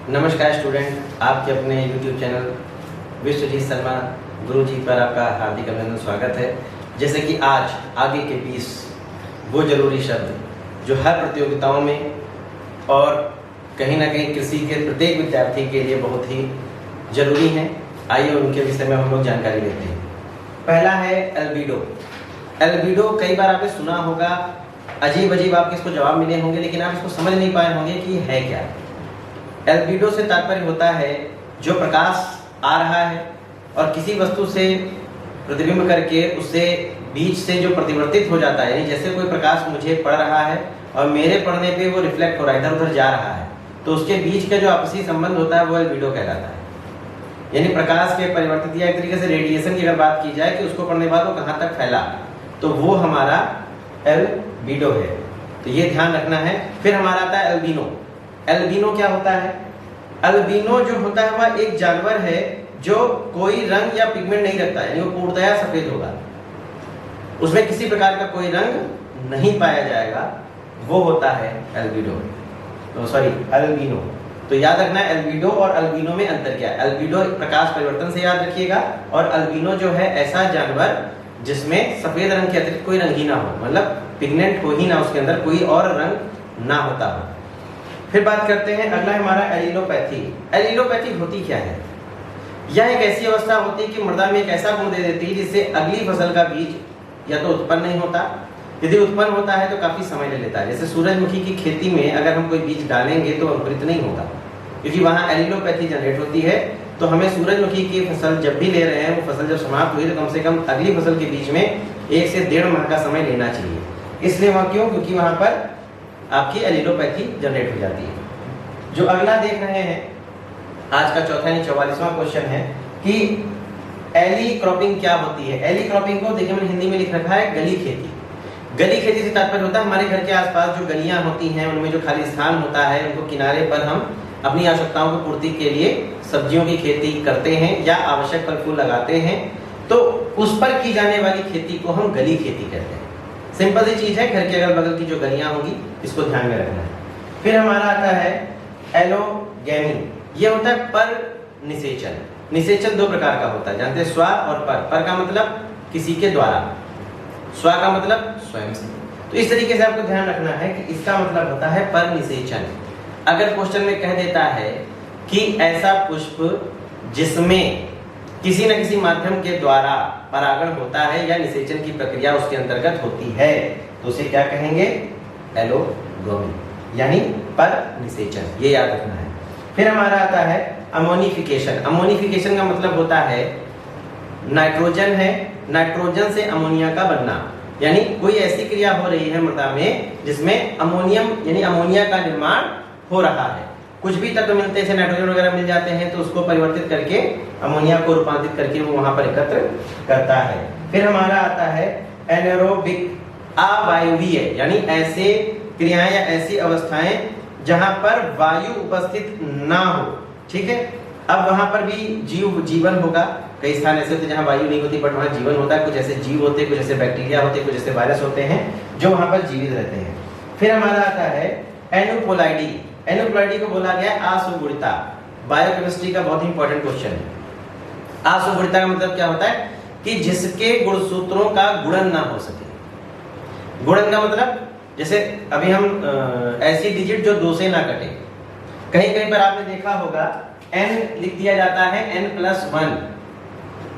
नमस्कार स्टूडेंट, आपके अपने YouTube चैनल विश्वजीत शर्मा गुरुजी पर आपका हार्दिक अभिनंदन स्वागत है। जैसे कि आज आगे के 20 वो जरूरी शब्द जो हर प्रतियोगिताओं में और कहीं ना कहीं कृषि के प्रत्येक विद्यार्थी के लिए बहुत ही जरूरी हैं, आइए उनके विषय में हम लोग जानकारी लेते हैं। पहला है एल्बिडो। एल्बिडो कई बार आपने सुना होगा, अजीब अजीब आपके इसको जवाब मिले होंगे, लेकिन आप इसको समझ नहीं पाए होंगे कि है क्या। एल्बिडो से तात्पर्य होता है जो प्रकाश आ रहा है और किसी वस्तु से प्रतिबिंब करके उससे बीच से जो प्रतिवर्तित हो जाता है, यानी जैसे कोई प्रकाश मुझे पड़ रहा है और मेरे पड़ने पे वो रिफ्लेक्ट हो रहा है, इधर उधर जा रहा है, तो उसके बीच का जो आपसी संबंध होता है वो एल्बिडो कहलाता है। यानी प्रकाश के परिवर्तित या एक तरीके से रेडिएशन की अगर बात की जाए कि उसको पड़ने के बाद वो कहाँ तक फैला, तो वो हमारा एल्बिडो है। तो ये ध्यान रखना है। फिर हमारा आता है एल्बिनो। एल्बिनो क्या होता है? एल्बिनो जो होता है वह एक जानवर है जो कोई रंग या पिगमेंट नहीं रखता है, यानी वो पूर्णतया सफेद होगा, उसमें किसी प्रकार का कोई रंग नहीं पाया जाएगा, वो होता है एल्बिडो, एल्बिनो। तो याद रखना है एल्बिडो और एल्बिनो में अंतर क्या है। एल्बिडो प्रकाश परिवर्तन से याद रखिएगा, और एल्बिनो जो है ऐसा जानवर जिसमें सफेद रंग के अतिरिक्त कोई रंग ही ना हो, मतलब पिगमेंट हो ही ना, उसके अंदर कोई और रंग ना होता हो। फिर बात करते हैं, अगला हमारा एलिलोपैथी। एलिलोपैथी होती क्या है? यह एक ऐसी अवस्था होती है कि मृदा में एक ऐसा गुण दे देती है जिससे अगली फसल का बीज या तो उत्पन्न नहीं होता, यदि उत्पन्न होता है तो काफी समय ले लेता है। जैसे सूरजमुखी की खेती में अगर हम कोई बीज डालेंगे तो अंकुरित नहीं होगा, क्योंकि वहां एलिलोपैथी जनरेट होती है। तो हमें सूरजमुखी की फसल जब भी ले रहे हैं, वो फसल जब समाप्त हुई तो कम से कम अगली फसल के बीच में 1 से 1.5 माह का समय लेना चाहिए। इसलिए वहां क्यों? क्योंकि वहां पर आपकी एलिलोपैथी जनरेट हो जाती है। जो अगला देख रहे हैं, आज का चौथा यानी 44वां क्वेश्चन है कि एली क्रॉपिंग क्या होती है। एली क्रॉपिंग को देखिए मैंने हिंदी में लिख रखा है गली खेती। गली खेती से तात्पर्य होता है हमारे घर के आसपास जो गलियां होती हैं, उनमें जो खाली स्थान होता है, उनको किनारे पर हम अपनी आवश्यकताओं की पूर्ति के लिए सब्जियों की खेती करते हैं या आवश्यक फल फूल लगाते हैं, तो उस पर की जाने वाली खेती को हम गली खेती कहते हैं। सिंपल सी चीज है, घर के अगल बगल की जो गलियां होंगी इसको ध्यान में रखना है। फिर हमारा आता है एलोगेमी। ये होता है पर निषेचन। निषेचन 2 प्रकार का होता है, जानते हैं, स्व और पर। पर का मतलब किसी के द्वारा, स्व का मतलब स्वयं से। तो इस तरीके से आपको ध्यान रखना है कि इसका मतलब होता है पर निषेचन। अगर क्वेश्चन में कह देता है कि ऐसा पुष्प जिसमें किसी न किसी माध्यम के द्वारा परागण होता है या निषेचन की प्रक्रिया उसके अंतर्गत होती है, तो उसे क्या कहेंगे? एलोगेमी, यानी पर निषेचन। ये याद रखना है। फिर हमारा आता है अमोनिफिकेशन। अमोनिफिकेशन का मतलब होता है नाइट्रोजन है, नाइट्रोजन से अमोनिया का बनना, यानी कोई ऐसी क्रिया हो रही है मृदा में जिसमें अमोनियम यानी अमोनिया का निर्माण हो रहा है। कुछ भी तत्व मिलते हैं, नाइट्रोजन वगैरह मिल जाते हैं, तो उसको परिवर्तित करके अमोनिया को रूपांतरित करके वो वहां पर एकत्र करता है। फिर हमारा आता है एनारोबिक, अवायवीय, यानी ऐसे क्रियाएं या ऐसी अवस्थाएं जहां पर वायु उपस्थित ना हो। ठीक है, अब वहां पर भी जीवन होगा। कई स्थान ऐसे होते हैं जहां वायु नहीं होती बट वहां जीवन होता है। कुछ ऐसे जीव होते हैं, कुछ ऐसे बैक्टीरिया होते हैं, कुछ ऐसे वायरस होते हैं जो वहां पर जीवित रहते हैं। फिर हमारा आता है एनुपोलाइडी। एनुपोलाइडी को बोला गया असुगुणिता। बायोकेमिस्ट्री का बहुत ही इंपॉर्टेंट क्वेश्चन है। असुगुणिता का मतलब क्या होता है? कि जिसके गुणसूत्रों का गुणन ना हो सके। गुणन का मतलब जैसे अभी हम ऐसी डिजिट जो 2 से ना कटे। कहीं कहीं पर आपने देखा होगा n लिख दिया जाता है n+1,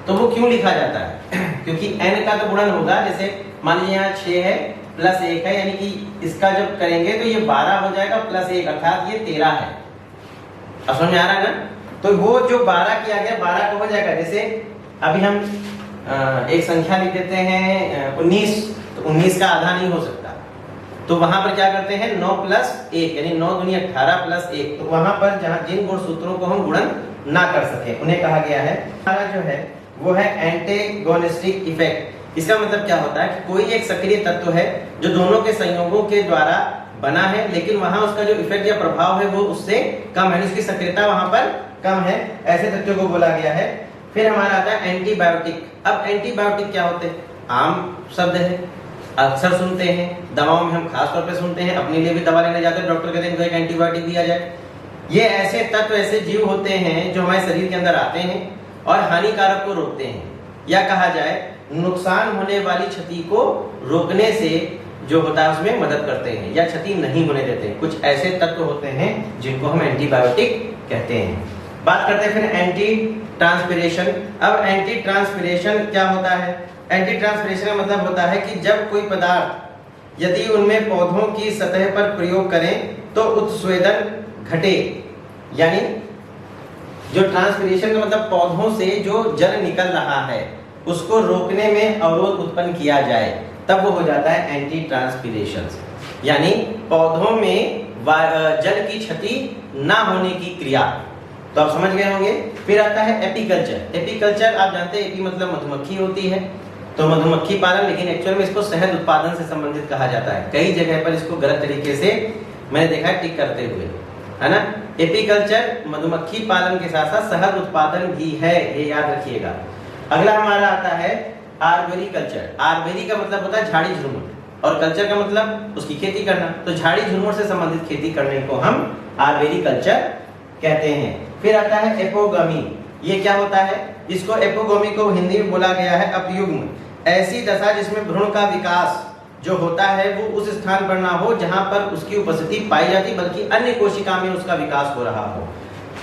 तो वो क्यों लिखा जाता है? क्योंकि n का तो गुणन होगा। जैसे मान लीजिए यहाँ 6 है प्लस 1 है, यानी कि इसका जब करेंगे तो ये 12 हो जाएगा प्लस 1, अर्थात ये 13 है। अब समझ में आ रहा है ना? तो वो जो 12 किया गया 12 को हो जाएगा। जैसे अभी हम एक संख्या लिख देते हैं 19, तो 19 का आधा नहीं हो सकता, तो वहां पर क्या करते हैं 9 + 1, यानी 9 दूनी 18 + 1। तो वहां पर जहां जिन गुण सूत्रों को हम गुणन ना कर सके उन्हें कहा गया है। हमारा जो है वो है एंटेगोनिस्टिक इफेक्ट। इसका मतलब क्या होता है कि कोई एक सक्रिय तत्व है जो दोनों के संयोगों के द्वारा बना है, लेकिन वहां उसका जो इफेक्ट या प्रभाव है वो उससे कम है, उसकी सक्रियता वहां पर कम है। ऐसे तत्वों को बोला गया है। फिर हमारा आता है एंटीबायोटिक। अब एंटीबायोटिक क्या होते हैं? आम शब्द है, अक्सर सुनते हैं, दवाओं में हम खास तौर पे सुनते हैं, अपने लिए भी दवा लेने जाते हैं, डॉक्टर कहते हैं इनको एक एंटीबायोटिक दिया जाए। ये ऐसे तत्व, ऐसे जीव होते हैं जो हमारे शरीर के अंदर आते हैं और हानिकारक को रोकते हैं, या कहा जाए नुकसान होने वाली क्षति को रोकने से जो होता है उसमें मदद करते हैं या क्षति नहीं होने देते हैं। कुछ ऐसे तत्व होते हैं जिनको हम एंटीबायोटिक कहते हैं। बात करते हैं फिर एंटी ट्रांसपिरेशन। अब एंटी ट्रांसपिरेशन क्या होता है? एंटी ट्रांसपिरेशन का मतलब होता है कि जब कोई पदार्थ यदि उनमें पौधों की सतह पर प्रयोग करें तो उत्स्वेदन घटे, यानी जो ट्रांसपिरेशन का मतलब पौधों से जो जल निकल रहा है उसको रोकने में अवरोध उत्पन्न किया जाए, तब वो हो जाता है एंटी ट्रांसपिरेशन। यानी पौधों में जल की क्षति ना होने की क्रिया। तो आप समझ गए होंगे। फिर आता है एपीकल्चर। एपीकल्चर आप जानते हैं, एपी मतलब मधुमक्खी होती है, तो मधुमक्खी पालन, लेकिन एक्चुअल में इसको शहद उत्पादन से संबंधित कहा जाता है। कई जगह पर इसको गलत तरीके से मैंने देखा है टिक करते हुए, है ना। एपीकल्चर मधुमक्खी पालन के साथ साथ शहद उत्पादन भी है, ये याद रखिएगा। अगला हमारा आता है आर्बोरिकल्चर। आर्बोरी का मतलब होता है झाड़ी झुरमुट और कल्चर का मतलब उसकी खेती करना, तो झाड़ी झुरमुट से संबंधित खेती करने को हम आर्बोरिकल्चर कहते हैं। फिर आता है एपोगमी। ये क्या होता है? इसको एपोगमी को हिंदी में बोला गया है अपयुग्म, ऐसी दशा जिसमें भ्रूण का विकास जो होता है वो उस स्थान पर ना हो जहां पर उसकी उपस्थिति पाई जाती, बल्कि अन्य कोशिका में उसका विकास हो रहा हो।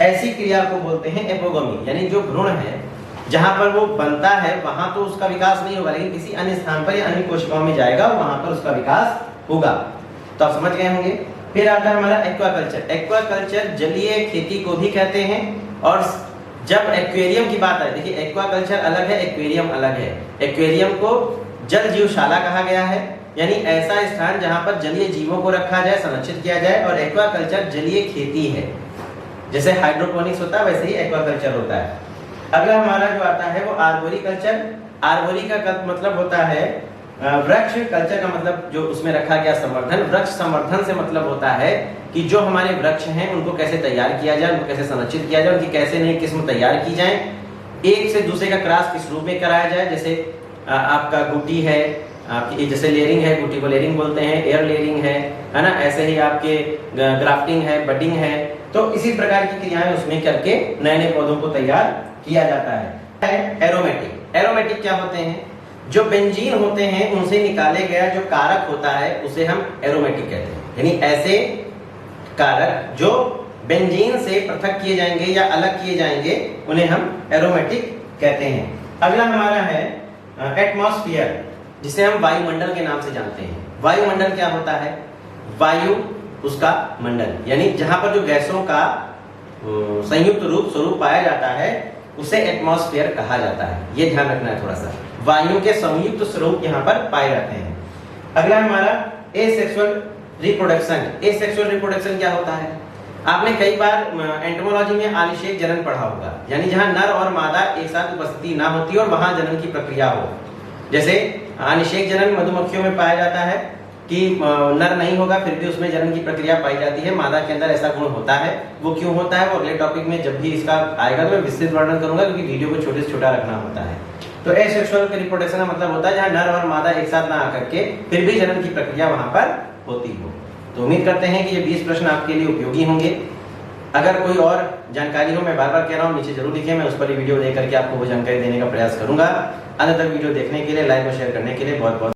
ऐसी क्रिया को बोलते हैं एपोगमी। यानी जो भ्रूण है जहां पर वो बनता है वहां तो उसका विकास नहीं होगा, लेकिन किसी अन्य स्थान पर या अन्य कोशिकाओं में जाएगा, वहां पर उसका विकास होगा। तो आप समझ गए होंगे। फिर आता है हमारा एक्वाकल्चर। एक्वाकल्चर जलीय खेती को भी कहते हैं। और जब एक्वेरियम की बात आए, देखिए एक्वाकल्चर अलग है, एक्वेरियम अलग है। एक्वेरियम को जल जीवशाला कहा गया है, यानी ऐसा स्थान जहां पर जलीय जीवों को रखा जाए, संरक्षित किया जाए। और एक्वाकल्चर जलीय खेती है, जैसे हाइड्रोपोनिक्स होता है वैसे ही एक्वाकल्चर होता है। अगला हमारा जो आता है वो आर्बोरिकल्चर। आर्बोरी का मतलब होता है वृक्ष, कल्चर का मतलब जो उसमें रखा गया संवर्धन। वृक्ष संवर्धन से मतलब होता है कि जो हमारे वृक्ष हैं उनको कैसे तैयार किया जाए, उनको कैसे संरक्षित किया जाए, उनकी कैसे नई किस्म तैयार की जाए, एक से दूसरे का क्रॉस किस रूप में कराया जाए। जैसे आपका गुटी है, आपकी जैसे लेयरिंग है, गुटी को लेयरिंग बोलते हैं, एयर लेयरिंग है ना। ऐसे ही आपके ग्राफ्टिंग है, बडिंग है। तो इसी प्रकार की क्रियाएं उसमें करके नए नए पौधों को तैयार किया जाता है। एरोमेटिक। एरोमेटिक क्या होते हैं? जो बेंजीन होते हैं उनसे निकाले गया जो कारक होता है उसे हम एरोमेटिक कहते हैं। यानी ऐसे कारक जो बेंजीन से पृथक किए जाएंगे या अलग किए जाएंगे उन्हें हम एरोमेटिक कहते हैं। अगला हमारा है एटमॉस्फेयर, जिसे हम वायुमंडल के नाम से जानते हैं। वायुमंडल क्या होता है? वायु उसका मंडल, यानी जहां पर जो गैसों का संयुक्त रूप स्वरूप पाया जाता है उसे एटमॉस्फेयर कहा जाता है। ये ध्यान रखना है थोड़ा सा। वायु के संयुक्त स्वरूप यहाँ पर पाए जाते हैं। अगला हमारा एसेक्सुअल रिप्रोडक्शन। एसेक्सुअल रिप्रोडक्शन क्या होता है? आपने कई बार एंटोमोलॉजी में आनिषेक जनन पढ़ा होगा, यानी जहां नर और मादा एक साथ उपस्थिति ना होती और वहां जनन की प्रक्रिया हो। जैसे अनिषेक जनन मधुमक्खियों में पाया जाता है कि नर नहीं होगा फिर भी उसमें जनन की प्रक्रिया पाई जाती है, मादा के अंदर ऐसा गुण होता है। वो क्यों होता है वो अगले टॉपिक में जब भी इसका आएगा तो मैं विस्तृत वर्णन करूंगा, क्योंकि वीडियो को छोटे से छोटा रखना होता है। तो एसेक्सुअल रिप्रोडक्शन का मतलब होता है जहां नर और मादा एक साथ ना आकर के फिर भी जनन की प्रक्रिया वहां पर होती हो। तो उम्मीद करते हैं कि ये 20 प्रश्न आपके लिए उपयोगी होंगे। अगर कोई और जानकारी हो, मैं बार बार कह रहा हूँ, नीचे जरूर लिखिए, मैं उस पर वीडियो देकर के आपको वो जानकारी देने का प्रयास करूंगा। अंत तक वीडियो देखने के लिए, लाइक और शेयर करने के लिए बहुत बहुत